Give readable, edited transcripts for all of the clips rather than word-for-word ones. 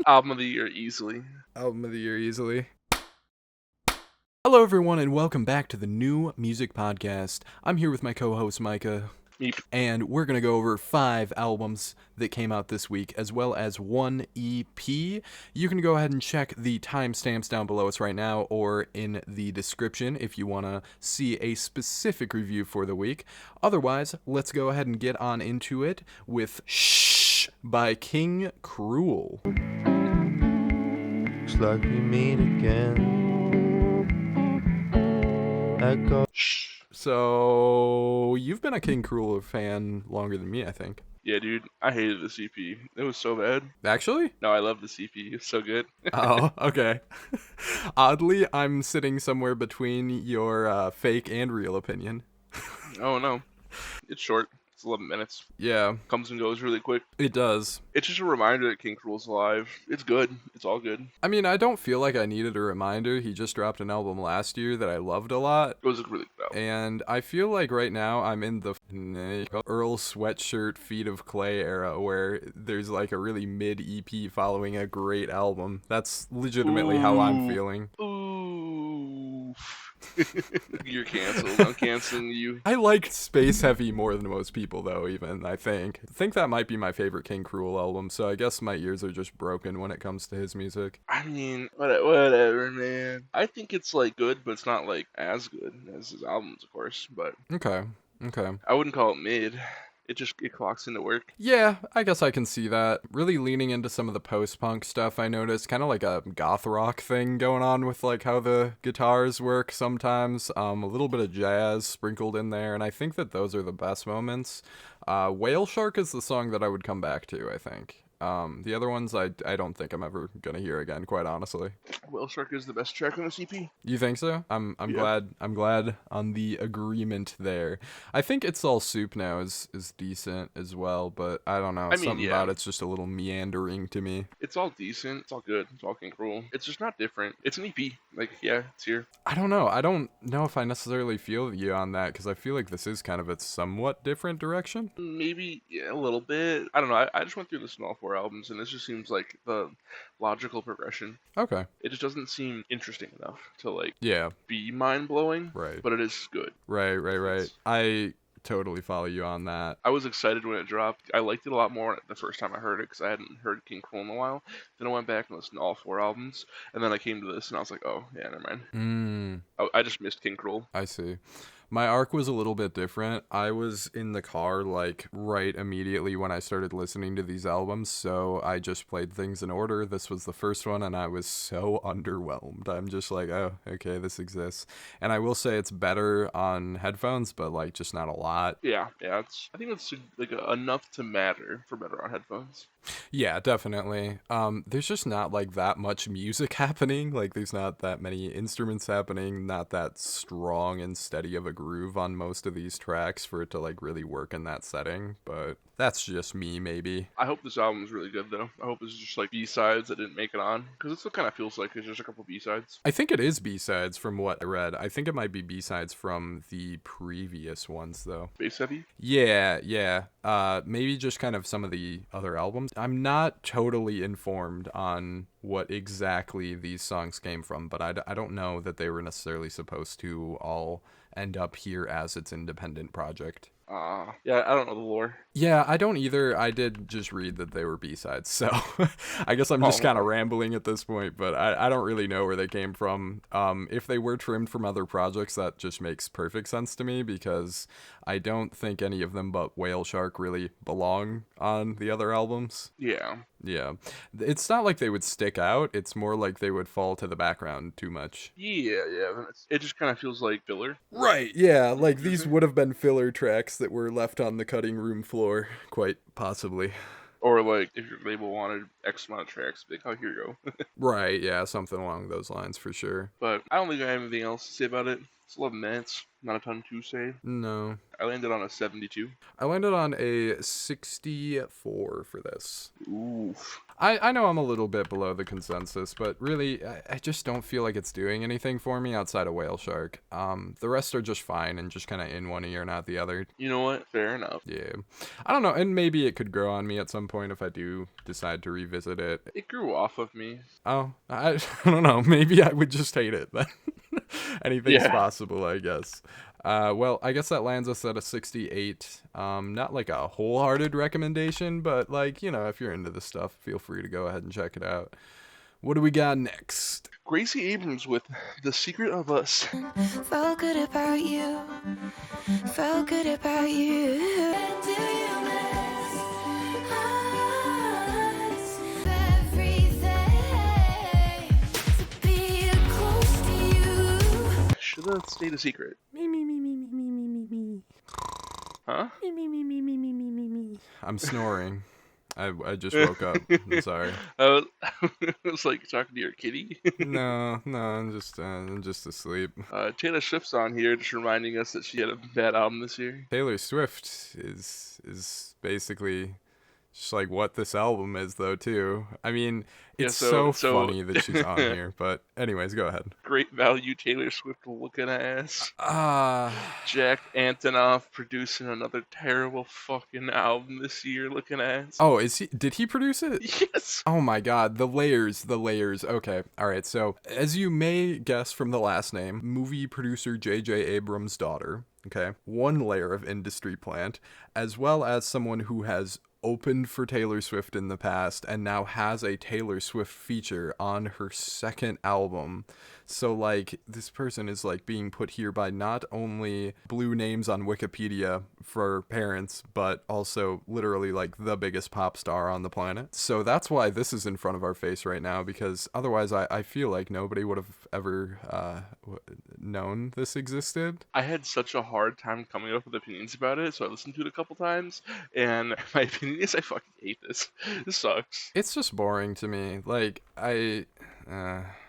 Album of the year easily. Album of the year easily. Hello everyone and welcome back to the New Music Podcast. I'm here with my co-host Micah. Meep. And we're going to go over 5 albums that came out this week, as well as 1 EP. You can go ahead and check the timestamps down below us right now, or in the description if you want to see a specific review for the week. Otherwise, let's go ahead and get on into it with Shh by King Krule. Looks like we meet again. Echo. So, you've been a King Krule fan longer than me, I think. Yeah, dude, I hated the CP. It was so bad. Actually? No, I love the CP. It's so good. Oh, okay. Oddly, I'm sitting somewhere between your fake and real opinion. Oh, no. It's short. It's 11 minutes. Yeah. Comes and goes really quick. It does. It's just a reminder that King Krule's alive. It's good. It's all good. I mean, I don't feel like I needed a reminder. He just dropped an album last year that I loved a lot. It was a really good album. And I feel like right now I'm in the Earl Sweatshirt Feet of Clay era where there's like a really mid EP following a great album. That's legitimately how I'm feeling. Ooh. You're canceled. I'm canceling you. I liked Space Heavy more than most people, though, even, I think. I think that might be my favorite King Krule album, so I guess my ears are just broken when it comes to his music. I mean, whatever, man. I think it's, like, good, but it's not, like, as good as his albums, of course, but... Okay. I wouldn't call it mid. It clocks into work. Yeah, I guess I can see that. Really leaning into some of the post-punk stuff, I noticed. Kind of like a goth rock thing going on with like how the guitars work sometimes. A little bit of jazz sprinkled in there, and I think that those are the best moments. Whale Shark is the song that I would come back to, I think. The other ones I don't think I'm ever gonna hear again, quite honestly. Whale Shark is the best track on the CP. You think so? I'm glad on the agreement there. I think It's All Soup now is decent as well, but I don't know. Something about it's just a little meandering to me. It's all decent. It's all good. It's all King Krule. It's just not different. It's an EP. Like, yeah, it's here. I don't know. I don't know if I necessarily feel you on that, because I feel like this is kind of a somewhat different direction. Maybe a little bit. I don't know. I just went through this in all 4 albums, and this just seems like the logical progression. Okay. It just doesn't seem interesting enough to, like, yeah, be mind-blowing. Right. But it is good. Right. I totally follow you on that. I was excited when it dropped. I liked it a lot more the first time I heard it, because I hadn't heard King Krule in a while. Then I went back and listened to all 4 albums, and then I came to this, and I was like, oh, yeah, never mind. I just missed King Krule. I see. My arc was a little bit different. I was in the car, like, right immediately when I started listening to these albums, so I just played things in order. This was the first one, and I was so underwhelmed. I'm just like, oh, okay, this exists. And I will say it's better on headphones, but, like, just not a lot. Yeah, I think it's, like, enough to matter for better on headphones. Yeah, definitely. There's just not, like, that much music happening. Like, there's not that many instruments happening, not that strong and steady of a groove on most of these tracks for it to, like, really work in that setting, but that's just me, maybe. I hope this album is really good, though. I hope it's just, like, B-sides that didn't make it on, because it's what kind of feels like. There's just a couple B-sides. I think it is B-sides from what I read. I think it might be B-sides from the previous ones, though. Bass heavy? Yeah. Maybe just kind of some of the other albums. I'm not totally informed on what exactly these songs came from, but I don't know that they were necessarily supposed to all end up here as its independent project. Yeah, I don't know the lore. Yeah, I don't either. I did just read that they were B-sides, so I guess I'm just kind of rambling at this point, but I don't really know where they came from. If they were trimmed from other projects, that just makes perfect sense to me, because I don't think any of them but Whale Shark really belong on the other albums. Yeah. It's not like they would stick out, it's more like they would fall to the background too much. Yeah. It just kind of feels like filler. Right, yeah, like these would have been filler tracks that were left on the cutting room floor, quite possibly. Or, like, if your label wanted X amount of tracks, like, oh, here you go. Right, yeah, something along those lines for sure. But I don't think I have anything else to say about it. It's 11 minutes. Not a ton to say. No. I landed on a 72. I landed on a 64 for this. Oof. I know I'm a little bit below the consensus, but really, I just don't feel like it's doing anything for me outside of Whale Shark. The rest are just fine and just kind of in one ear, not the other. You know what? Fair enough. Yeah. I don't know, and maybe it could grow on me at some point if I do decide to revisit it. It grew off of me. Oh, I don't know. Maybe I would just hate it then. Anything's possible, I guess. Well, I guess that lands us at a 68. Not like a wholehearted recommendation, but like, you know, if you're into this stuff, feel free to go ahead and check it out. What do we got next? Gracie Abrams with The Secret of Us. Felt good about you. Felt good about you. Do you miss us? Everything to be close to you. Should have stayed a secret. Me. Huh? Me. I'm snoring. I just woke up. I'm sorry. I was like talking to your kitty. No, I'm just asleep. Taylor Swift's on here, just reminding us that she had a bad album this year. Taylor Swift is basically just like what this album is, though, too. I mean, it's so funny that she's on here. But anyways, go ahead. Great value Taylor Swift looking ass. Jack Antonoff producing another terrible fucking album this year looking ass. Oh, did he produce it? Yes. Oh my god, the layers. Okay, alright, so as you may guess from the last name, movie producer J.J. Abrams' daughter, okay, one layer of industry plant, as well as someone who has opened for Taylor Swift in the past and now has a Taylor Swift feature on her second album. So like this person is like being put here by not only blue names on Wikipedia for parents, but also literally like the biggest pop star on the planet. So that's why this is in front of our face right now, because otherwise I feel like nobody would have ever known this existed. I had such a hard time coming up with opinions about it, so I listened to it a couple times, and my opinion is I fucking hate this. This sucks. It's just boring to me. Like,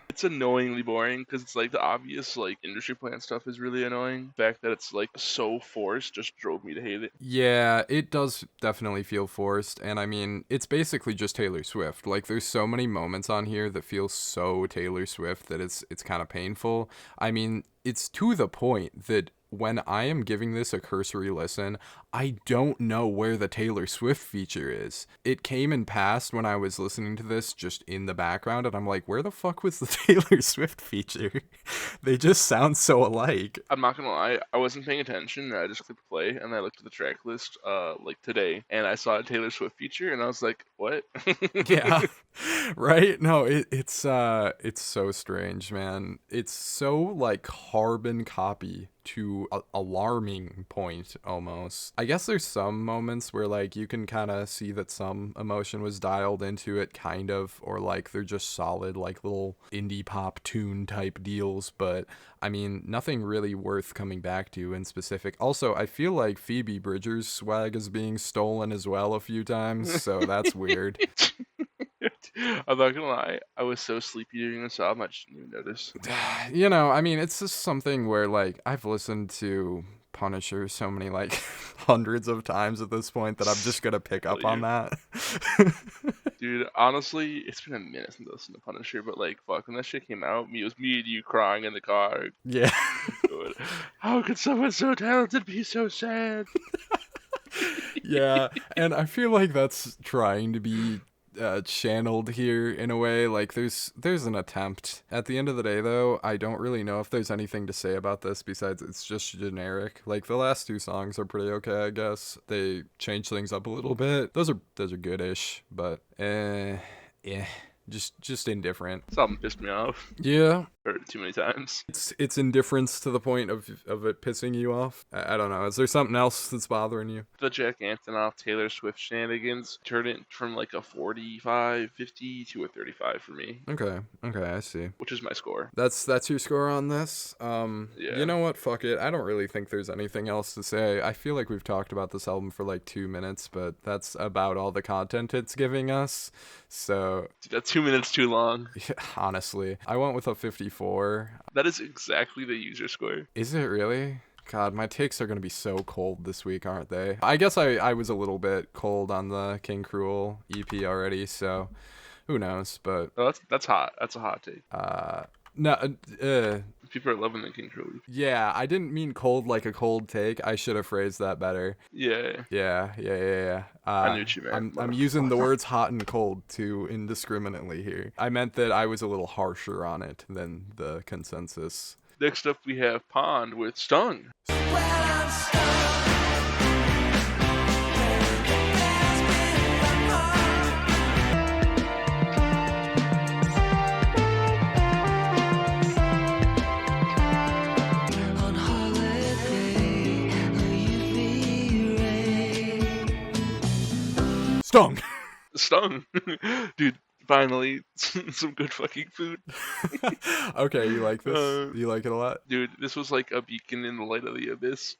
It's annoyingly boring because it's like the obvious like industry plant stuff is really annoying. The fact that it's like so forced just drove me to hate it. Yeah, it does definitely feel forced, and I mean, it's basically just Taylor Swift. Like, there's so many moments on here that feel so Taylor Swift that it's kind of painful. I mean, it's to the point that when I am giving this a cursory listen, I don't know where the Taylor Swift feature is. It came and passed when I was listening to this just in the background, and I'm like, where the fuck was the Taylor Swift feature? They just sound so alike. I'm not gonna lie, I wasn't paying attention. I just clicked play and I looked at the track list like today, and I saw a Taylor Swift feature, and I was like, what? Yeah, right? No, it's so strange, man. It's so like carbon copy to a alarming point almost. I guess there's some moments where like you can kind of see that some emotion was dialed into it, kind of, or like they're just solid like little indie pop tune type deals, but I mean, nothing really worth coming back to in specific. Also, I feel like Phoebe Bridgers' swag is being stolen as well a few times, so that's weird. I'm not gonna lie, I was so sleepy during this album I just didn't even notice. You know, I mean, it's just something where like I've listened to Punisher so many like hundreds of times at this point that I'm just gonna pick up on that. Dude, honestly, it's been a minute since I listened to Punisher, but like, fuck, when that shit came out, it was me and you crying in the car. Yeah. How could someone so talented be so sad? Yeah, and I feel like that's trying to be channeled here in a way. Like there's an attempt. At the end of the day, though, I don't really know if there's anything to say about this besides it's just generic. Like the last two songs are pretty okay, I guess. They change things up a little bit. Those are goodish, but yeah. Just indifferent. This album pissed me off. Yeah. Heard it too many times. It's indifference to the point of it pissing you off. I don't know. Is there something else that's bothering you? The Jack Antonoff Taylor Swift shenanigans turned it from like a 45, 50 to a 35 for me. Okay, I see. Which is my score. That's your score on this? Yeah. You know what? Fuck it. I don't really think there's anything else to say. I feel like we've talked about this album for like 2 minutes, but that's about all the content it's giving us. So Dude, that's 2 minutes too long. yeah, honestly, I went with a 54 94. That is exactly the user score. Is it really? God, my takes are going to be so cold this week, aren't they? I guess I was a little bit cold on the King Krule EP already, so who knows, but... Oh, that's hot. That's a hot take. No, People are loving the King Krule. yeah, I didn't mean cold like a cold take. I should have phrased that better. Yeah. Yeah. I knew what you meant. I'm using the words hot and cold too indiscriminately here. I meant that I was a little harsher on it than the consensus. Next up, we have Pond with Stung. Stung! Stung. Dude, finally, some good fucking food. Okay, you like this? You like it a lot? Dude, this was like a beacon in the light of the abyss.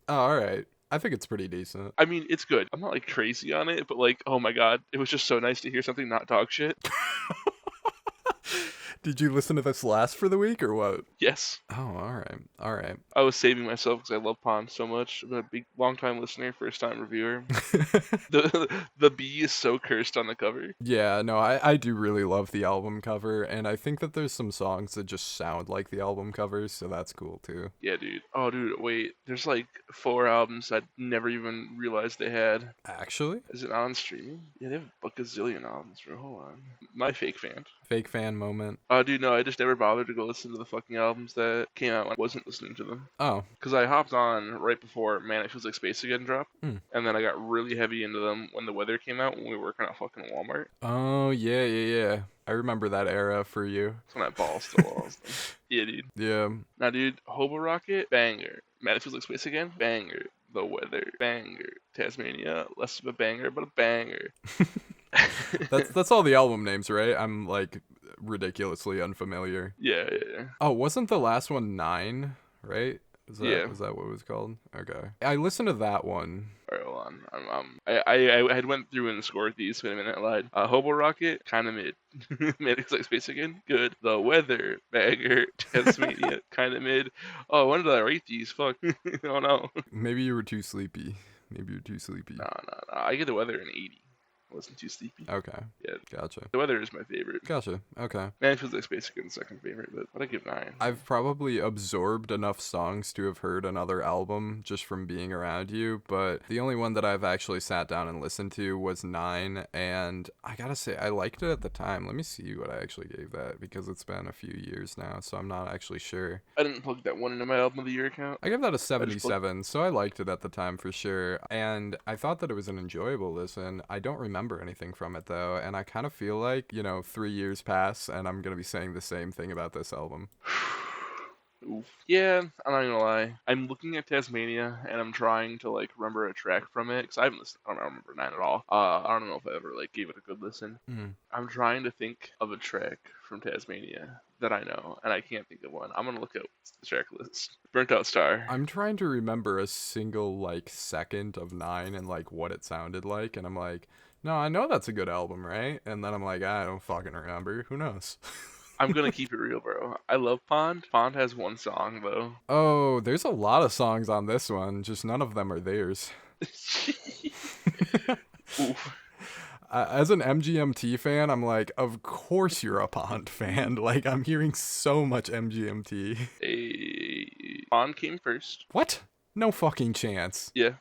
Oh, alright. I think it's pretty decent. I mean, it's good. I'm not like crazy on it, but like, oh my god, it was just so nice to hear something not dog shit. Did you listen to this last for the week or what? Yes. Oh, alright. I was saving myself because I love Pond so much. I'm a big, long-time listener, first-time reviewer. The bee is so cursed on the cover. Yeah, no, I do really love the album cover, and I think that there's some songs that just sound like the album covers, so that's cool too. Yeah, dude. Oh, dude, wait. There's like 4 albums I never even realized they had. Actually? Is it on streaming? Yeah, they have a gazillion albums, bro. Hold on. My fake fan. Fake fan moment. Oh, dude, no, I just never bothered to go listen to the fucking albums that came out when I wasn't listening to them. Oh. Because I hopped on right before Man, It Feels Like Space Again dropped. Hmm. And then I got really heavy into them when The Weather came out when we were working at fucking Walmart. Oh, yeah. I remember that era for you. That's when I balls to walls. Yeah, dude. Yeah. Now, dude, Hobo Rocket, banger. Man, It Feels Like Space Again, banger. The Weather, banger. Tasmania, less of a banger, but a banger. That's all the album names, right? I'm like ridiculously unfamiliar. Yeah. Oh, wasn't the last one 9, right? Was that what it was called? Okay. I listened to that one. Alright, hold on. I had went through and scored these. Wait a minute, I lied. Hobo Rocket, kind of mid. Man, It's Like Space Again, good. The Weather, bagger. Tasmania, kind of mid. Oh, when did I rate these? Fuck. Oh no. Maybe you were too sleepy. No. I get The Weather an 80. I wasn't too sleepy. Okay. Yeah. Gotcha. The Weather is my favorite. Gotcha. Okay. Man, It Feels Like Space Again, second favorite, but I give 9. I've probably absorbed enough songs to have heard another album just from being around you, but the only one that I've actually sat down and listened to was 9, and I gotta say, I liked it at the time. Let me see what I actually gave that, because it's been a few years now, so I'm not actually sure. I didn't plug that one into my album of the year account. I gave that a 77, so I liked it at the time for sure, and I thought that it was an enjoyable listen. I don't remember anything from it though, and I kind of feel like, 3 years pass and I'm gonna be saying the same thing about this album. Oof. Yeah, I'm not gonna lie. I'm looking at Tasmania and I'm trying to like remember a track from it because I haven't listened. I don't remember 9 at all. I don't know if I ever like gave it a good listen. I'm trying to think of a track from Tasmania that I know, and I can't think of one. I'm gonna look at the track list. Burnt Out Star. I'm trying to remember a single like second of 9 and like what it sounded like, and I'm like, no, I know that's a good album, right? And then I'm like, I don't fucking remember. Who knows? I'm gonna keep it real, bro. I love Pond. Pond has one song though. Oh, there's a lot of songs on this one, just none of them are theirs. Oof. As an MGMT fan, I'm like, of course you're a Pond fan. Like, I'm hearing so much MGMT. Pond came first. What? No fucking chance. Yeah.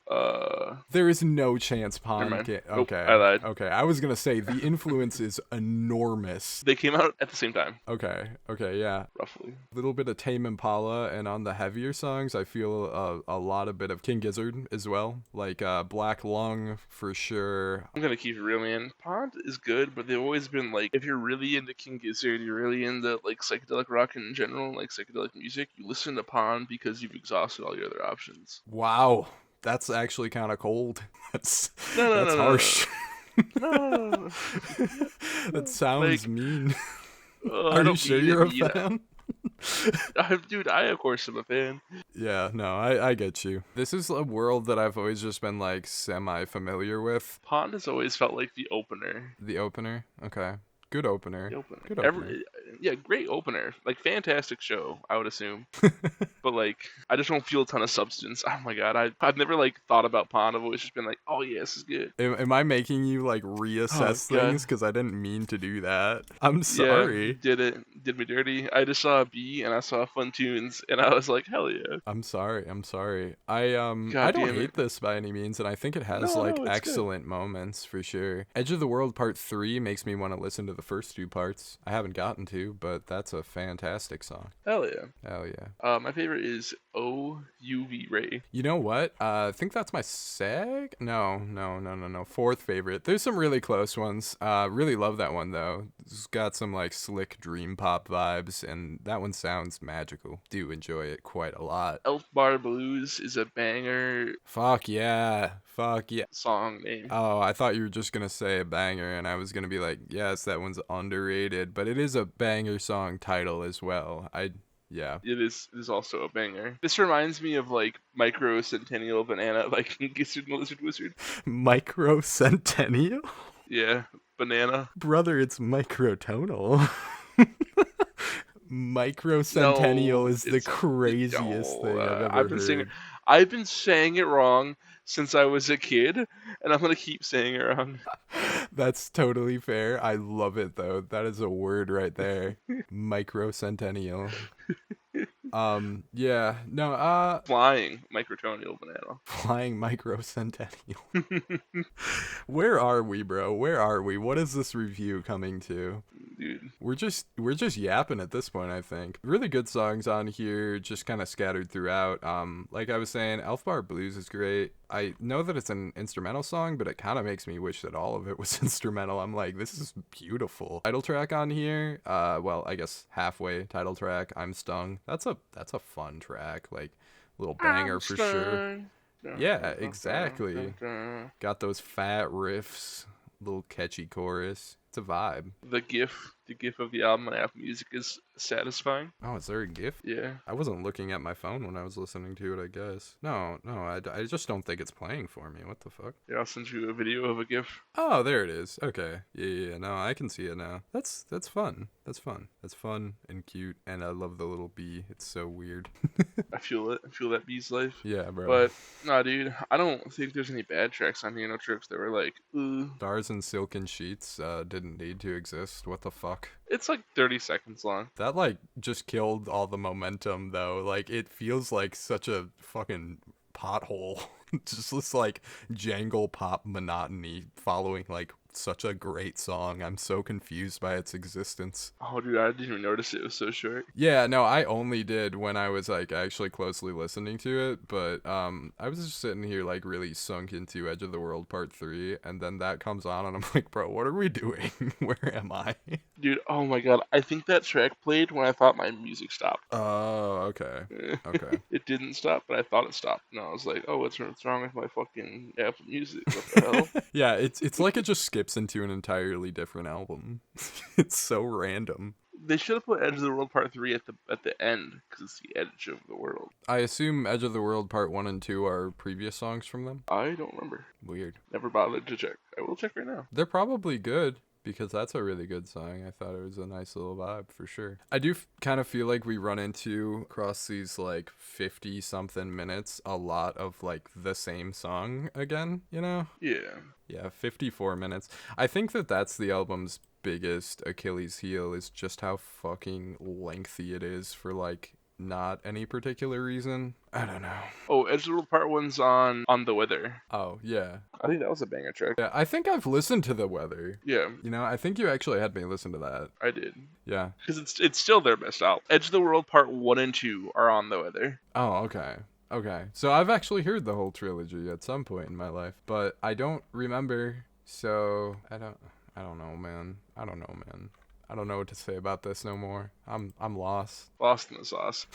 There is no chance Pond can... Nope, Okay. I lied. Okay, I was gonna say, the influence is enormous. They came out at the same time. Okay, yeah. Roughly. A little bit of Tame Impala, and on the heavier songs, I feel a lot of bit of King Gizzard as well. Like, Black Lung, for sure. I'm gonna keep it real, man. Pond is good, but they've always been like, if you're really into King Gizzard, you're really into like psychedelic rock in general, like psychedelic music, you listen to Pond because you've exhausted all your other options. Wow, that's actually kind of cold. That's harsh. No. That sounds Like, mean. I Are you don't sure mean you're a it, yeah. fan? Dude, I of course am a fan. Yeah, no, I get you. This is a world that I've always just been like semi-familiar with. Pond has always felt like the opener. The opener? Okay. Good opener. The opener. Good opener. yeah, great opener. Like, fantastic show, I would assume. But, like, I just don't feel a ton of substance. Oh my god, I've never, like, thought about Pond. I've always just been like, oh yeah, this is good. Am I making you like Oh reassess god. things? Because I didn't mean to do that. I'm Yeah, sorry. did me dirty. I just saw a B and I saw Fun Tunes and I was like, hell yeah. I'm sorry. I God don't damn hate it. this by any means, and I think it has like No, it's good. excellent moments for sure. Edge of the World Part 3 makes me want to listen to the first two parts. I haven't gotten to, but that's a fantastic song. Hell yeah. Hell yeah. My favorite is OUV Ray. You know what? I think that's my No. Fourth favorite. There's some really close ones. Really love that one though. It's got some like slick dream pop vibes, and that one sounds magical. Do enjoy it quite a lot. Elf Bar Blues is a banger Fuck yeah. song name. Oh, I thought you were just gonna say a banger, and I was gonna be like, yes, that one's underrated, but it is a banger song title as well. Yeah. It is also a banger. This reminds me of like Micro Centennial Banana Viking Gizzard Lizard Wizard. Microcentennial? Yeah, banana. Brother, it's microtonal. Microcentennial is the craziest thing I've ever heard. I've been saying it wrong since I was a kid, and I'm gonna keep saying it wrong. That's totally fair. I love it though. That is a word right there. Microcentennial. Yeah. No, Flying Microtonal Banana. Flying Microcentennial. Where are we, bro? Where are we? What is this review coming to? Dude. We're just yapping at this point, I think. Really good songs on here, just kind of scattered throughout. Like I was saying, Elf Bar Blues is great. I know that it's an instrumental song, but it kind of makes me wish that all of it was instrumental. I'm like, this is beautiful. Title track on here, well, I guess halfway title track, I'm Stung. That's a fun track, like little banger for sure. Yeah, exactly. Got those fat riffs, little catchy chorus. It's a vibe. The GIF of the album on Apple Music is satisfying. Oh, is there a GIF? Yeah. I wasn't looking at my phone when I was listening to it, I guess. No, I just don't think it's playing for me. What the fuck? Yeah, I'll send you a video of a GIF. Oh, there it is. Okay. Yeah, no, I can see it now. That's fun. That's fun and cute, and I love the little bee. It's so weird. I feel it. I feel that bee's life. Yeah, bro. But, nah, dude, I don't think there's any bad tracks on here. No tracks that were like, ooh. Stars and Silken Sheets didn't need to exist. What the fuck? It's like 30 seconds long. That, like, just killed all the momentum, though. Like, it feels like such a fucking pothole. Just this, like, jangle pop monotony following, like, such a great song. I'm so confused by its existence. Oh, dude, I didn't even notice it was so short. Yeah, no, I only did when I was, like, actually closely listening to it, but, I was just sitting here, like, really sunk into Edge of the World Part 3, and then that comes on, and I'm like, bro, what are we doing? Where am I? Dude, oh my god, I think that track played when I thought my music stopped. Oh, okay. Okay. It didn't stop, but I thought it stopped, and I was like, oh, what's wrong with my fucking Apple Music? What the hell? Yeah, it's like it just skips into an entirely different album. It's so random. They should have put Edge of the World Part 3 at the end, because it's the edge of the world. I assume Edge of the World Part 1 and 2 are previous songs from them? I don't remember. Weird. Never bothered to check. I will check right now. They're probably good, because that's a really good song. I thought it was a nice little vibe, for sure. I do kind of feel like we run into, across these, like, 50-something minutes, a lot of, like, the same song again, you know? Yeah. Yeah, 54 minutes. I think that that's the album's biggest Achilles heel, is just how fucking lengthy it is for, like, not any particular reason. I don't know. Oh, Edge of the World Part 1's on The Weather. Oh, yeah. I think that was a banger track. Yeah, I think I've listened to The Weather. Yeah. You know, I think you actually had me listen to that. I did. Yeah. Because it's still their best album. Edge of the World Part 1 and 2 are on The Weather. Oh, okay. Okay. So I've actually heard the whole trilogy at some point in my life, but I don't remember, so I don't know, man. I don't know what to say about this no more. I'm lost. Lost in the sauce.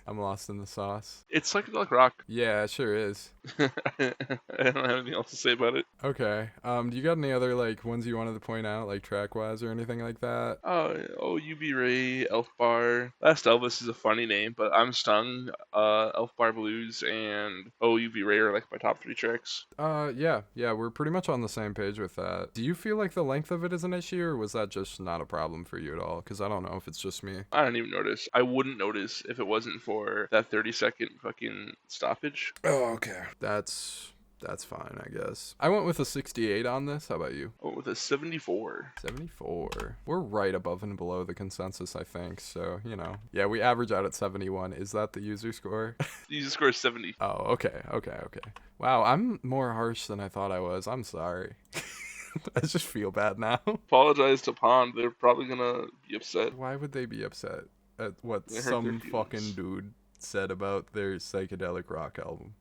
I'm lost in the sauce. It's psychedelic rock. Yeah, it sure is. I don't have anything else to say about it. Okay. Do you got any other like ones you wanted to point out, like track wise or anything like that? Oh, UB Ray, Elf Bar. Last Elvis is a funny name, but I'm Stung, Elf Bar Blues, and UB Ray are like my top 3 tracks. Yeah, we're pretty much on the same page with that. Do you feel like the length of it is an issue, or was that just not a problem for you at all? Because I don't know if it's just me. I don't even notice. I wouldn't notice if it wasn't for that 30-second fucking stoppage. Oh, okay. That's fine, I guess. I went with a 68 on this. How about you? I went with a 74. 74. We're right above and below the consensus, I think. So, you know. Yeah, we average out at 71. Is that the user score? The user score is 70. Oh, okay. Wow, I'm more harsh than I thought I was. I'm sorry. I just feel bad now. Apologize to Pond. They're probably gonna be upset. Why would they be upset at what They hurt some their feelings. fucking dude said about their psychedelic rock album?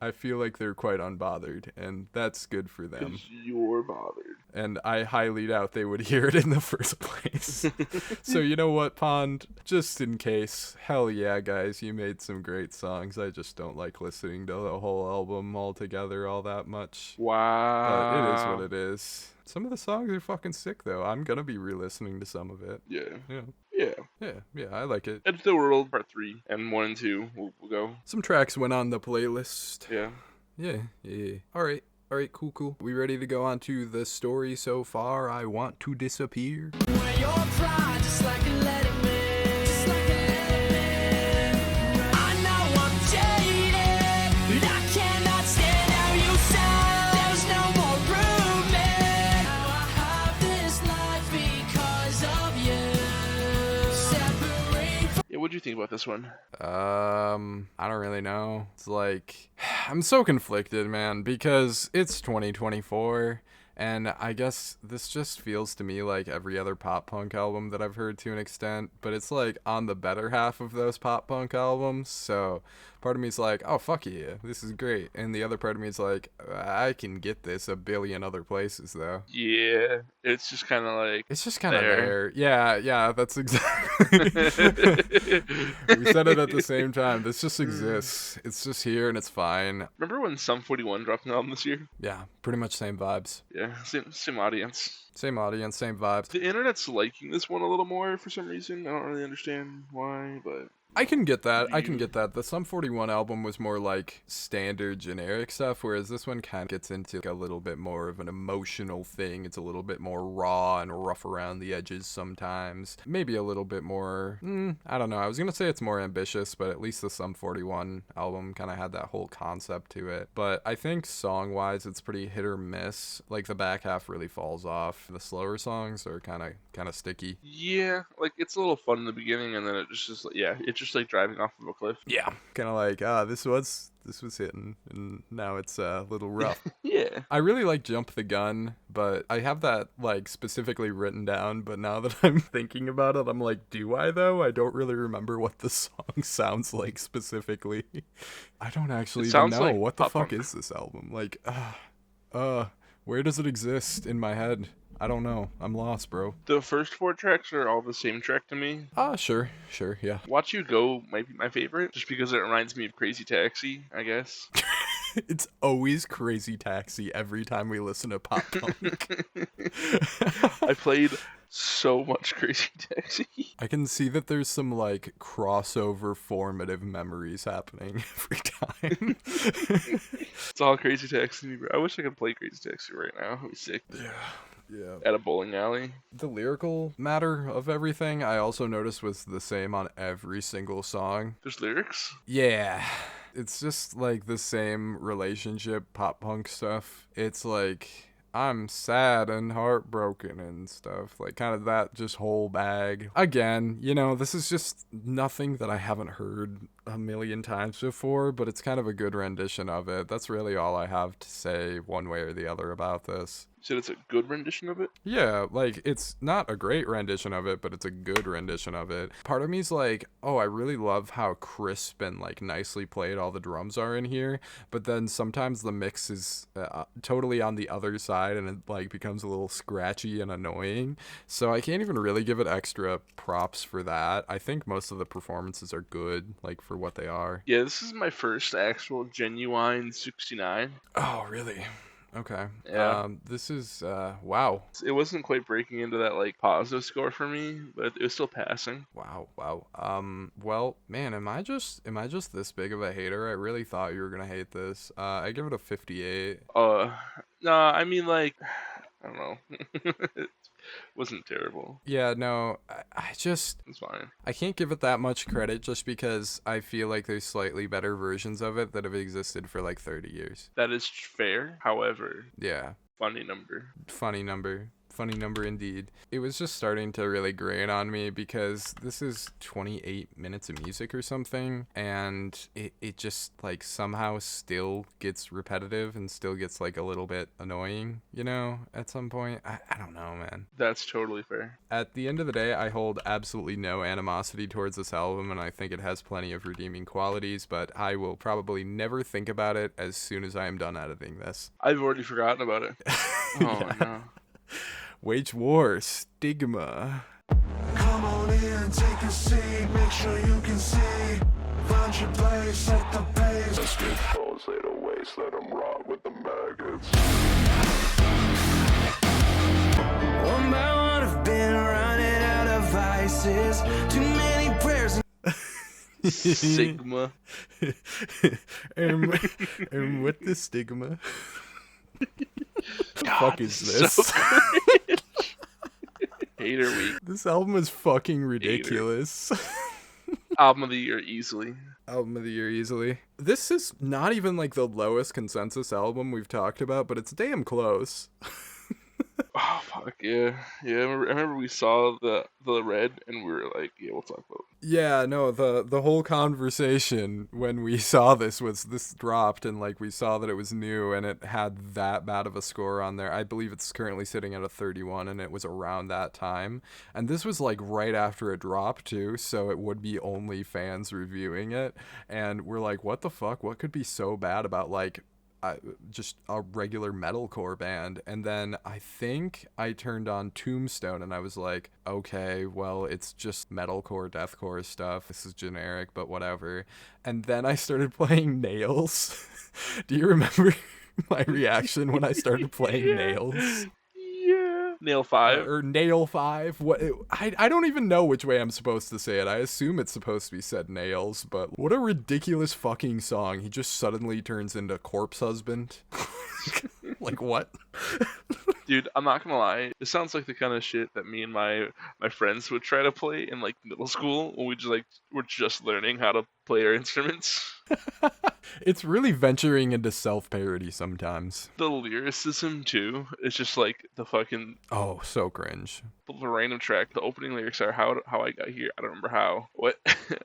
I feel like they're quite unbothered, and that's good for them. 'Cause you're bothered. And I highly doubt they would hear it in the first place. So you know what, Pond? Just in case, hell yeah, guys, you made some great songs. I just don't like listening to the whole album altogether all that much. Wow. But it is what it is. Some of the songs are fucking sick, though. I'm gonna be re-listening to some of it. Yeah. Yeah, I like it. Edge of the World, Part 3, and 1 and 2 we'll go. Some tracks went on the playlist. Yeah. Yeah. All right, cool. We ready to go on to the story so far? I want to disappear. When you're crying, just like a let it I know I'm jaded, but I cannot stand how you sound. There's no more room, man. Now I have this life because of you. Separate. Yeah, what'd you think about this one? I don't really know. It's like, I'm so conflicted, man, because it's 2024, and I guess this just feels to me like every other pop punk album that I've heard to an extent, but it's like on the better half of those pop punk albums, so part of me's like, oh, fuck yeah, this is great, and the other part of me's like, I can get this a billion other places, though. Yeah, it's just kind of like... It's just kind of there. there. Yeah, that's exactly... We said it at the same time. This just exists. It's just here and it's fine. Remember when Sum 41 dropped an album this year? Yeah, pretty much same vibes. Yeah, same audience. Same audience, same vibes. The internet's liking this one a little more for some reason. I don't really understand why, but... I can get that. The Sum 41 album was more like standard generic stuff, whereas this one kind of gets into like a little bit more of an emotional thing. It's a little bit more raw and rough around the edges sometimes. Maybe a little bit more, I don't know. I was going to say it's more ambitious, but at least the Sum 41 album kind of had that whole concept to it. But I think song-wise, it's pretty hit or miss. Like the back half really falls off. The slower songs are kind of sticky. Yeah, like it's a little fun in the beginning, and then it just it's just like driving off of a cliff. Yeah, kind of like this was hitting, and now it's a little rough. Yeah, I really like Jump the Gun, but I have that like specifically written down, but now that I'm thinking about it, I'm like, do I though? I don't really remember what the song sounds like specifically. I don't actually even know. Like what the fuck punk. is this album? Like, where does it exist in my head? I don't know. I'm lost, bro. the first 4 tracks are all the same track to me. Sure, yeah. Watch You Go might be my favorite, just because it reminds me of Crazy Taxi, I guess. It's always Crazy Taxi every time we listen to pop punk. I played so much Crazy Taxi. I can see that there's some like crossover formative memories happening every time. It's all Crazy Taxi. Bro. I wish I could play Crazy Taxi right now. It'd be sick. Yeah. At a bowling alley. The lyrical matter of everything I also noticed was the same on every single song. There's lyrics? Yeah. It's just like the same relationship pop punk stuff. It's like, I'm sad and heartbroken and stuff. Like, kind of that just whole bag. Again, this is just nothing that I haven't heard a million times before, but it's kind of a good rendition of it. That's really all I have to say one way or the other about this. said it's a good rendition of it? Yeah, like, it's not a great rendition of it, but it's a good rendition of it. Part of me's like, oh, I really love how crisp and, like, nicely played all the drums are in here, but then sometimes the mix is totally on the other side, and it, like, becomes a little scratchy and annoying, so I can't even really give it extra props for that. I think most of the performances are good, like, for what they are. Yeah, this is my first actual genuine 69. Oh, really? Okay. Yeah. This is wow. It wasn't quite breaking into that like positive score for me, but it was still passing. Wow. Well, man, am I just this big of a hater? I really thought you were gonna hate this. I give it a 58. No, I mean like I don't know. It wasn't terrible. Yeah, no, I just It's fine. I can't give it that much credit just because I feel like there's slightly better versions of it that have existed for like 30 years. That is fair. However, Yeah. funny number. Funny number indeed. It was just starting to really grain on me because this is 28 minutes of music or something, and it just like somehow still gets repetitive and still gets like a little bit annoying, you know, at some point. I don't know, man. That's totally fair. At the end of the day, I hold absolutely no animosity towards this album, and I think it has plenty of redeeming qualities, but I will probably never think about it as soon as I am done editing this. I've already forgotten about it. Oh no. Wage War, Stigma. Come on in, take a seat, make sure you can see. Find your place at the pace. Let's get those little waste, let them rot with the maggots. One by one, I've been running out of vices. Too many prayers. Sigma. and what the stigma? The fuck is this? So Hater week. This album is fucking ridiculous. Album of the year easily. Album of the year easily. This is not even like the lowest consensus album we've talked about, but it's damn close. Oh fuck yeah. Yeah, I remember we saw the red and we were like, yeah, we'll talk about it. Yeah, no, the whole conversation when we saw this was this dropped and like we saw that it was new and it had that bad of a score on there. I believe it's currently sitting at a 31 and it was around that time. And this was like right after it dropped too, so it would be only fans reviewing it. And we're like, what the fuck? What could be so bad about like just a regular metalcore band? And then I think I turned on Tombstone and I was like, okay, well, it's just metalcore, deathcore stuff. This is generic, but whatever. And then I started playing Nails. Do you remember my reaction when I started playing Nails? Yeah. Nail 5. Or Nail 5. What? I don't even know which way I'm supposed to say it. I assume it's supposed to be said Nails, but what a ridiculous fucking song. He just suddenly turns into Corpse Husband. Like, what? Dude, I'm not gonna lie. It sounds like the kind of shit that me and my friends would try to play in like middle school when we're just learning how to play our instruments. It's really venturing into self-parody sometimes. The lyricism too. It's just like the fucking Oh, so cringe. the random track. The opening lyrics are how I got here. I don't remember how. What?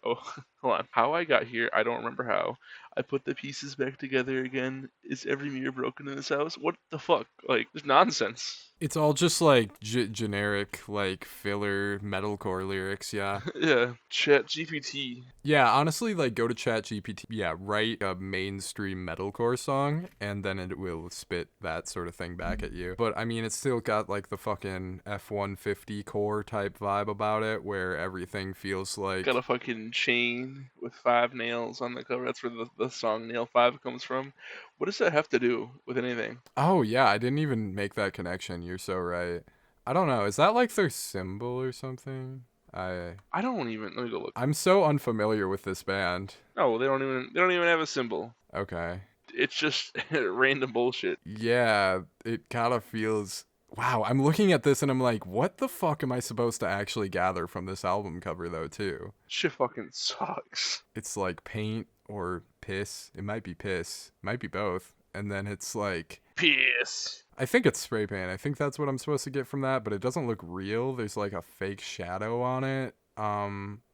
Oh, hold on. How I got here. I don't remember how. I put the pieces back together again. Is every mirror broken in this house? What the fuck? Like, there's nonsense. It's all just like generic, like filler metalcore lyrics, yeah. Yeah. Chat GPT. Yeah, honestly, like go to ChatGPT. Yeah, write a mainstream metalcore song, and then it will spit that sort of thing back at you. But I mean, it's still got like the fucking F-150 core type vibe about it, where everything feels like Got a fucking chain with 5 nails on the cover. That's where the song Nail 5 comes from. What does that have to do with anything? Oh yeah, I didn't even make that connection. You're so right. I don't know. Is that like their symbol or something? I don't even. Let me go look. I'm so unfamiliar with this band. No, they don't even have a symbol. Okay. It's just random bullshit. Yeah, it kind of feels. Wow, I'm looking at this and I'm like, what the fuck am I supposed to actually gather from this album cover though, too? Shit fucking sucks. It's like paint or piss. It might be piss. Might be both. And then it's like Piss. I think it's spray paint. I think that's what I'm supposed to get from that, but it doesn't look real. There's like a fake shadow on it.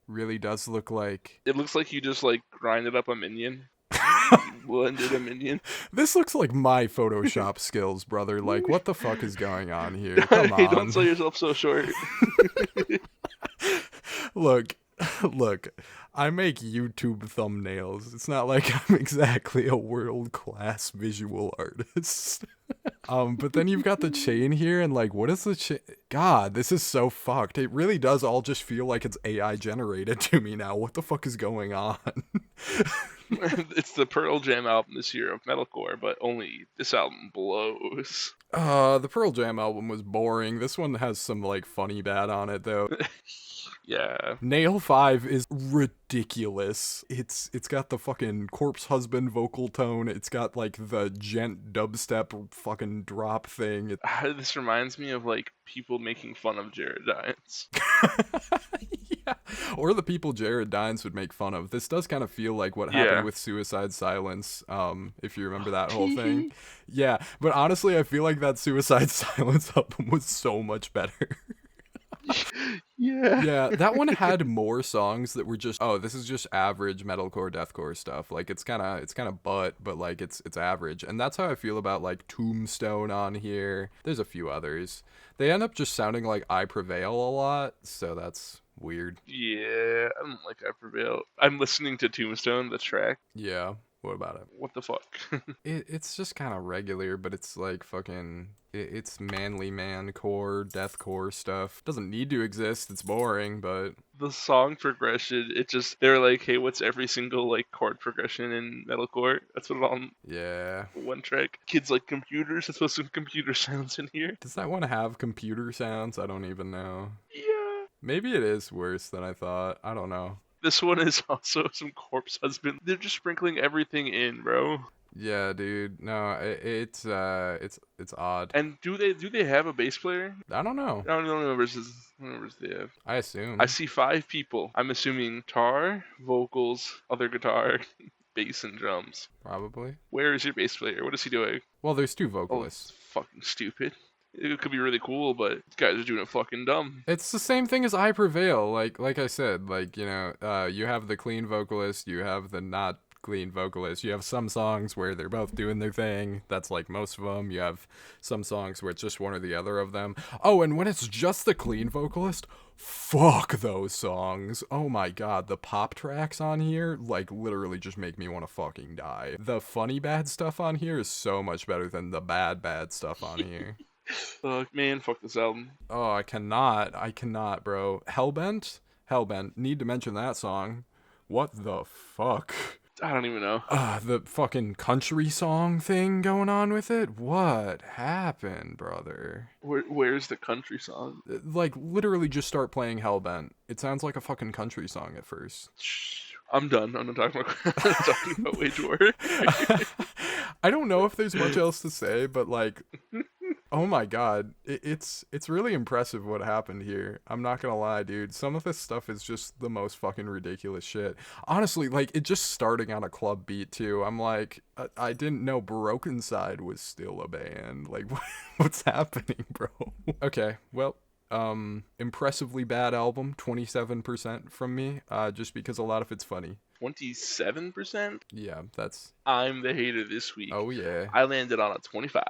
Really does look like It looks like you just like grinded up a minion. Blended a minion. This looks like my Photoshop skills, brother. Like, what the fuck is going on here? Come Hey, on. don't sell yourself so short. Look, I make YouTube thumbnails. It's not like I'm exactly a world-class visual artist. But then you've got the chain here, and like, what is the chain? God, this is so fucked. It really does all just feel like it's AI generated to me now. What the fuck is going on? It's the Pearl Jam album this year of metalcore, but only this album blows. The Pearl Jam album was boring. This one has some like funny bad on it though. Yeah. Nail 5 is ridiculous. It's got the fucking corpse husband vocal tone. It's got like the gent dubstep fucking drop thing. This reminds me of like people making fun of Jared Dines. Yeah. Or the people Jared Dines would make fun of. This does kind of feel like what happened with Suicide Silence, if you remember that whole thing. Yeah, but honestly, I feel like that Suicide Silence album was so much better. Yeah, that one had more songs that were just, oh, this is just average metalcore, deathcore stuff. Like it's kind of but like it's average. And that's how I feel about like Tombstone on here. There's a few others. They end up just sounding like I Prevail a lot, so that's weird. Yeah, I don't like I Prevail. I'm listening to Tombstone, the track. Yeah. What about it? What the fuck? It's just kind of regular, but it's like fucking, it's manly man core, deathcore stuff. Doesn't need to exist. It's boring, but The song progression, they're like, hey, what's every single like chord progression in metalcore? That's what it on yeah. one track. Kids like computers. Let's put some computer sounds in here. Does that one have computer sounds? I don't even know. Yeah. Maybe it is worse than I thought. I don't know. This one is also some corpse husband. They're just sprinkling everything in, bro. Yeah, dude. No, it's odd. And do they have a bass player? I don't know. I don't know how many members they have. I assume. I see 5 people. I'm assuming guitar, vocals, other guitar, bass, and drums. Probably. Where is your bass player? What is he doing? Well, there's 2 Oh, vocalists. it's fucking stupid. It could be really cool, but these guys are doing it fucking dumb. It's the same thing as I Prevail. Like I said, like, you know, you have the clean vocalist, you have the not clean vocalist. You have some songs where they're both doing their thing. That's like most of them. You have some songs where it's just one or the other of them. Oh, and when it's just the clean vocalist, fuck those songs. Oh my god, the pop tracks on here, like, literally just make me want to fucking die. The funny bad stuff on here is so much better than the bad stuff on here. Fuck, man, fuck this album. Oh, I cannot, bro. Hellbent, need to mention that song. What the fuck? I don't even know. The fucking country song thing going on with it? What happened, brother? Where's the country song? Like, literally just start playing Hellbent. It sounds like a fucking country song at first. Shh, I'm done. I'm not talking about wage war. I don't know if there's much else to say, but like, oh my god, it's really impressive what happened here. I'm not gonna lie, dude. Some of this stuff is just the most fucking ridiculous shit. Honestly, like, it just starting on a club beat too. I'm like, I didn't know Broken Side was still a band. Like, what's happening, bro? Okay, well, impressively bad album, 27% from me, just because a lot of it's funny. 27%? Yeah, that's... I'm the hater this week. Oh, yeah. I landed on a 25.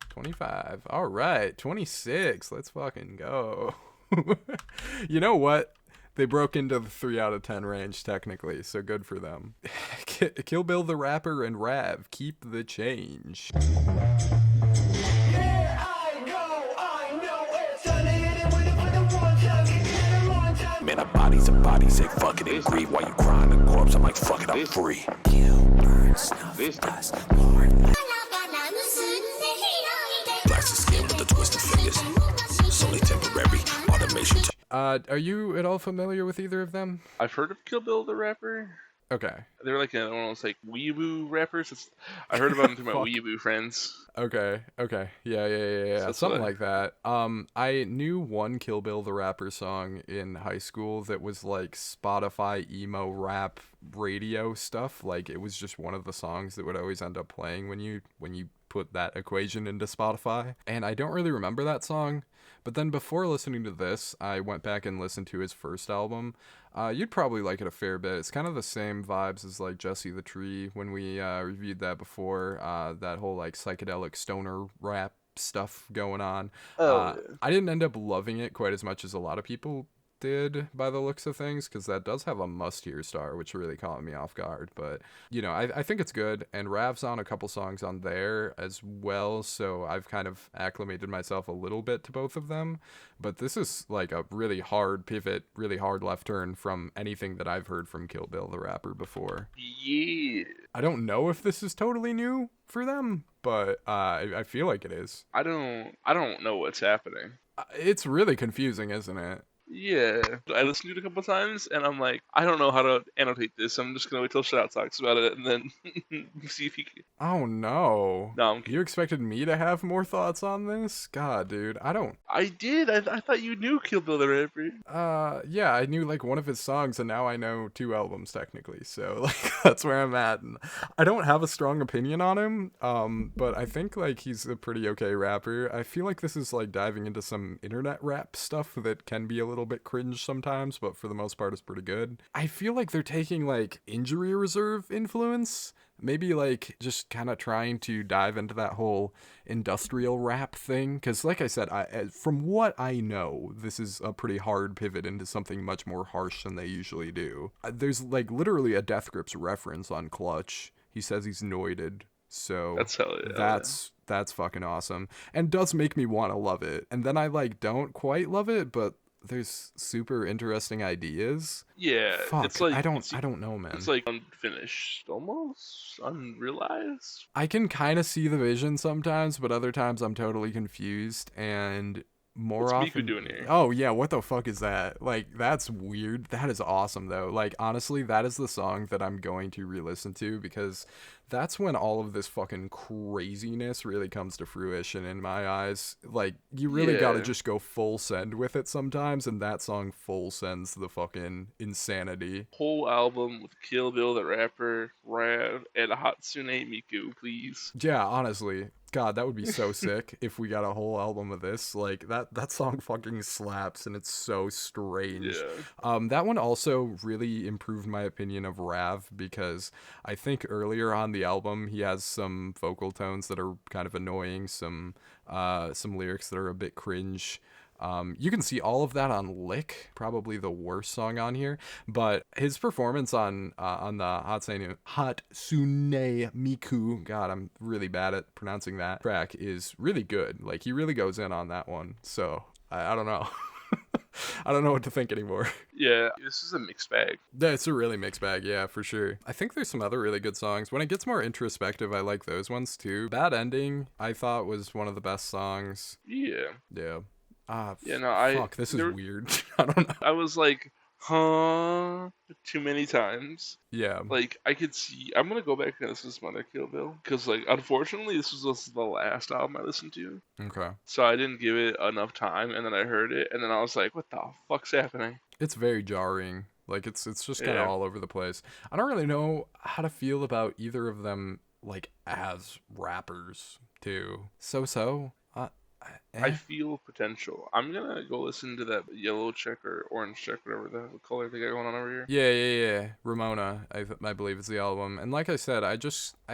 25. All right. 26. Let's fucking go. You know what? They broke into the 3 out of 10 range, technically, so good for them. Kill Bill the Rapper and Rav, keep the change. Man, a body's a body, say fuck it and grieve while you crying a corpse. I'm like, fuck it, I'm free. Blast the skin with the twisted fingers. Solely temporary automation. Are you at all familiar with either of them? I've heard of Kill Bill the Rapper. Okay. They're like one of those like weeaboo rappers. I heard about them through my weeaboo friends. Okay. Yeah. So Something like that. I knew one Kill Bill the Rapper song in high school that was like Spotify emo rap radio stuff. Like, it was just one of the songs that would always end up playing when you put that equation into Spotify. And I don't really remember that song, But then before listening to this, I went back and listened to his first album. You'd probably like it a fair bit. It's kind of the same vibes as like Jesse the Tree when we reviewed that before. That whole like psychedelic stoner rap stuff going on. Oh, yeah. I didn't end up loving it quite as much as a lot of people did by the looks of things, because that does have a must-hear star, which really caught me off guard. But, you know, I think it's good, and Rav's on a couple songs on there as well, so I've kind of acclimated myself a little bit to both of them. But this is like a really hard pivot, really hard left turn from anything that I've heard from Kill Bill the rapper before. Yeah. I don't know if this is totally new for them, but I feel like it is. I don't know what's happening. It's really confusing, isn't it? Yeah, I listened to it a couple times, and I'm like, I don't know how to annotate this. I'm just gonna wait till Shout talks about it, and then see if he can. Oh no! No, I'm kidding. You expected me to have more thoughts on this? God, dude, I don't. I did. I thought you knew Kill Bill the rapper. Yeah, I knew like one of his songs, and now I know 2 albums technically. So like that's where I'm at. And I don't have a strong opinion on him. But I think like he's a pretty okay rapper. I feel like this is like diving into some internet rap stuff that can be a little bit cringe sometimes, but for the most part is pretty good. I feel like they're taking like Injury Reserve influence, maybe like just kind of trying to dive into that whole industrial rap thing, because like I said, from what I know, this is a pretty hard pivot into something much more harsh than they usually do. There's like literally a Death Grips reference on Clutch. He says he's noited. So That's hell yeah. that's fucking awesome, and does make me want to love it. And then I like don't quite love it, but there's super interesting ideas. Yeah, Fuck, it's like I don't know, man. It's like unfinished, almost unrealized. I can kind of see the vision sometimes, but other times I'm totally confused. And more What's often, Miku doing here? oh yeah, what the fuck is that? Like, that's weird. That is awesome though. Like, honestly, that is the song that I'm going to re-listen to, because that's when all of this fucking craziness really comes to fruition in my eyes. Like, you really gotta Yeah. just go full send with it sometimes, and that song full sends the fucking insanity. Whole album with Kill Bill the rapper, Rav, and Hatsune Miku, please. Yeah, honestly. God, that would be so sick if we got a whole album of this. Like, that song fucking slaps, and it's so strange. Yeah. That one also really improved my opinion of Rav, because I think earlier on the album he has some vocal tones that are kind of annoying, some lyrics that are a bit cringe. You can see all of that on Lick, probably the worst song on here, but his performance on the Hatsune Miku, God, I'm really bad at pronouncing that track, is really good. Like, he really goes in on that one, so I don't know. I don't know what to think anymore. Yeah, this is a mixed bag. It's a really mixed bag, yeah, for sure. I think there's some other really good songs. When it gets more introspective, I like those ones too. Bad Ending, I thought, was one of the best songs. Yeah. Yeah. Yeah, no, Fuck, this is weird. I don't know. I was like, huh, too many times. Yeah. Like, I could see. I'm gonna go back and listen to some other Kill Bill, because, like, unfortunately, this was also the last album I listened to, Okay. so I didn't give it enough time. And then I heard it, and then I was like, what the fuck's happening? It's very jarring. Like, it's just kind of Yeah. all over the place. I don't really know how to feel about either of them, like, as rappers, too. So. I feel potential. I'm gonna go listen to that yellow check or orange check, whatever the color they got going on over here. Yeah. Ramona, I believe is the album. And like I said, I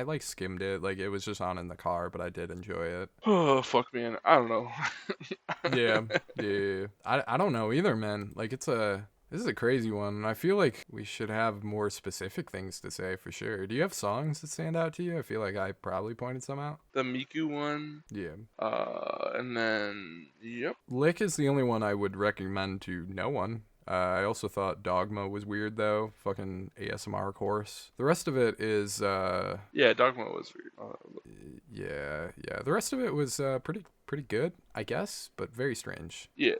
like skimmed it. Like, it was just on in the car, but I did enjoy it. Oh, fuck, man. I don't know. Yeah. I don't know either, man. Like, this is a crazy one. I feel like we should have more specific things to say for sure. Do you have songs that stand out to you? I feel like I probably pointed some out. The Miku one. Yeah. And then, yep. Lick is the only one I would recommend to no one. I also thought Dogma was weird, though. Fucking ASMR course. The rest of it is, Yeah, Dogma was weird. yeah. The rest of it was pretty good, I guess, but very strange. Yeah.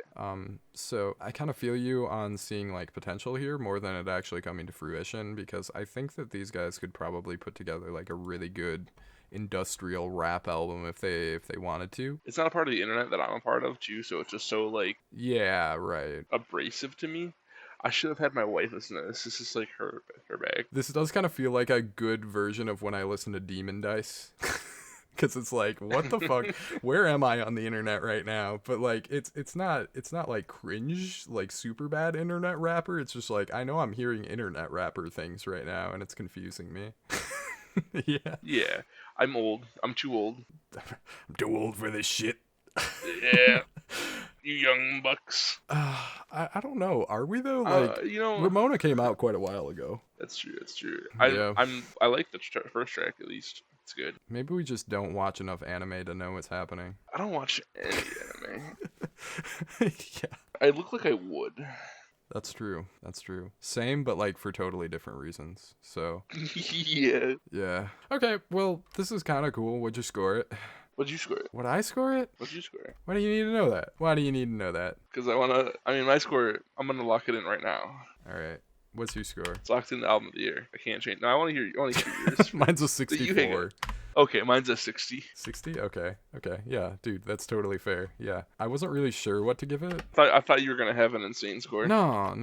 So I kind of feel you on seeing like potential here more than it actually coming to fruition, because I think that these guys could probably put together like a really good industrial rap album if they wanted to. It's not a part of the internet that I'm a part of, too, so it's just so, like, Yeah, right. abrasive to me. I should have had my wife listen to this. This is, like, her bag. This does kind of feel like a good version of when I listen to Demon Dice. Because it's like, what the fuck? Where am I on the internet right now? But like, it's not like cringe, like super bad internet rapper. It's just like, I know I'm hearing internet rapper things right now, and it's confusing me. Yeah. Yeah, I'm old. I'm too old. I'm too old for this shit. Yeah, you young bucks. I don't know. Are we though? Like, Ramona came out quite a while ago. That's true. That's true. Yeah. I like the first track at least. It's good. Maybe we just don't watch enough anime to know what's happening. I don't watch any anime. Yeah. I look like I would. That's true. That's true. Same, but like for totally different reasons. So. Yeah. Yeah. Okay. Well, this is kind of cool. Would you score it? What'd you score it? Would I score it? What'd you score it? Why do you need to know that? Why do you need to know that? Because my score, I'm going to lock it in right now. All right. What's your score? It's locked in the album of the year. I can't change. No, I want to hear yours. Mine's a 64. Okay, mine's a 60. 60? Okay. Okay. Yeah, dude, that's totally fair. Yeah. I wasn't really sure what to give it. I thought you were going to have an insane score. No.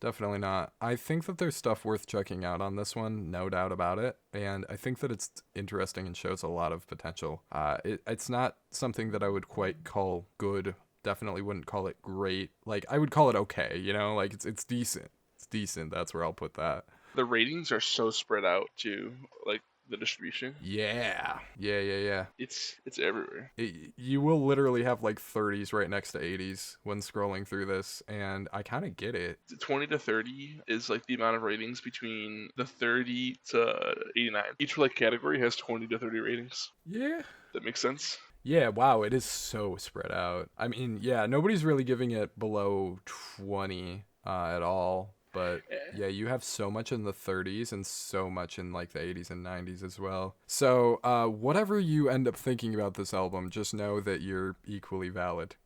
Definitely not. I think that there's stuff worth checking out on this one, no doubt about it. And I think that it's interesting and shows a lot of potential. It's not something that I would quite call good. Definitely wouldn't call it great. Like, I would call it okay, you know? Like, it's decent. It's decent. That's where I'll put that. The ratings are so spread out, too. Like, the distribution. Yeah. It's everywhere. You will literally have like 30s right next to 80s when scrolling through this, and I kind of get it. 20 to 30 is like the amount of ratings between the 30 to 89. Each like category has 20 to 30 ratings. Yeah. That makes sense. Yeah, wow, it is so spread out. I mean, yeah, nobody's really giving it below 20 at all. But yeah, you have so much in the 30s and so much in like the 80s and 90s as well. So whatever you end up thinking about this album, just know that you're equally valid.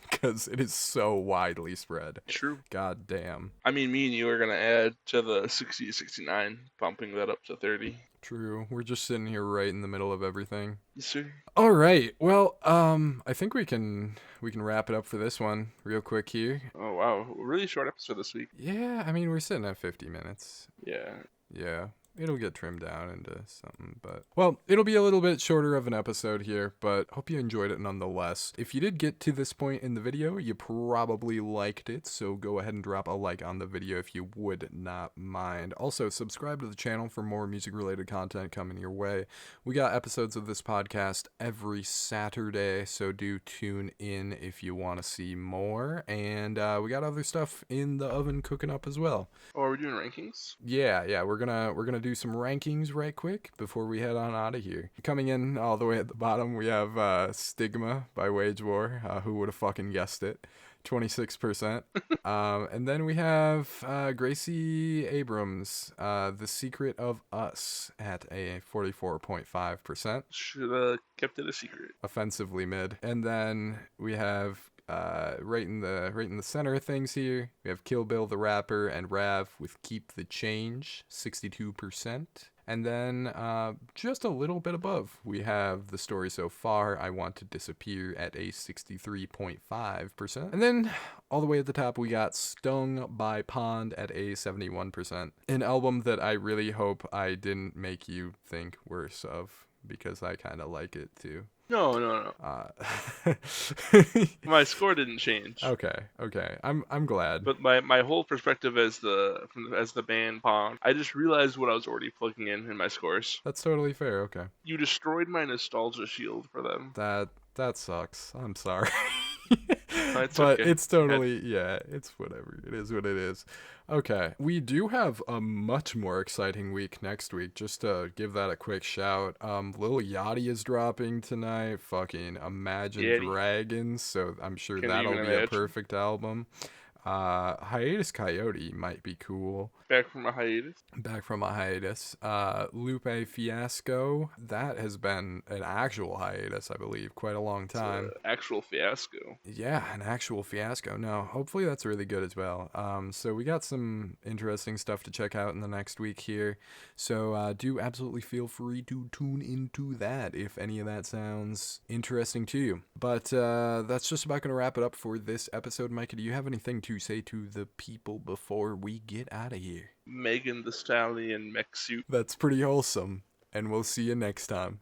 Because it is so widely spread. True. God damn. I mean, me and you are going to add to the 60 to 69, bumping that up to 30. True. We're just sitting here right in the middle of everything. Yes, sir. All right. Well, I think we can wrap it up for this one real quick here. Oh, wow. Really short episode this week. Yeah, I mean, we're sitting at 50 minutes. Yeah. It'll get trimmed down into something, but well, it'll be a little bit shorter of an episode here, but hope you enjoyed it nonetheless. If you did get to this point in the video, you probably liked it, so go ahead and drop a like on the video if you would not mind. Also, subscribe to the channel for more music-related content coming your way. We got episodes of this podcast every Saturday, so do tune in if you want to see more, and we got other stuff in the oven cooking up as well. Oh, are we doing rankings? Yeah, we're gonna do some rankings right quick before we head on out of here. Coming in all the way at the bottom, we have Stigma by Wage War. Who would have fucking guessed it? 26%. And then we have Gracie Abrams, The Secret of Us at a 44.5%. Should have kept it a secret. Offensively mid. And then we have right in the center of things here, we have Kill Bill the Rapper and Rav with Keep the Change, 62%. And then just a little bit above, we have The Story So Far, I Want to Disappear at a 63.5%. And then all the way at the top, we got Stung by Pond at a 71%. An album that I really hope I didn't make you think worse of, because I kind of like it too. No. My score didn't change. Okay. I'm glad. But my whole perspective as the band Pond, I just realized what I was already plugging in my scores. That's totally fair. Okay. You destroyed my nostalgia shield for them. That sucks. I'm sorry. It's but okay. It's totally, it's whatever. It is what it is. Okay. We do have a much more exciting week next week. Just to give that a quick shout. Lil Yachty is dropping tonight. Fucking Imagine Dragons. So I'm sure that'll be a perfect album. Hiatus Coyote might be cool. Back from a hiatus. Lupe Fiasco. That has been an actual hiatus, I believe, quite a long time. Actual fiasco. Yeah, an actual fiasco. No, hopefully that's really good as well. So we got some interesting stuff to check out in the next week here. So do absolutely feel free to tune into that if any of that sounds interesting to you. But that's just about going to wrap it up for this episode. Micah, do you have anything to say to the people before we get out of here? Megan Thee Stallion mech suit. That's pretty wholesome, and we'll see you next time.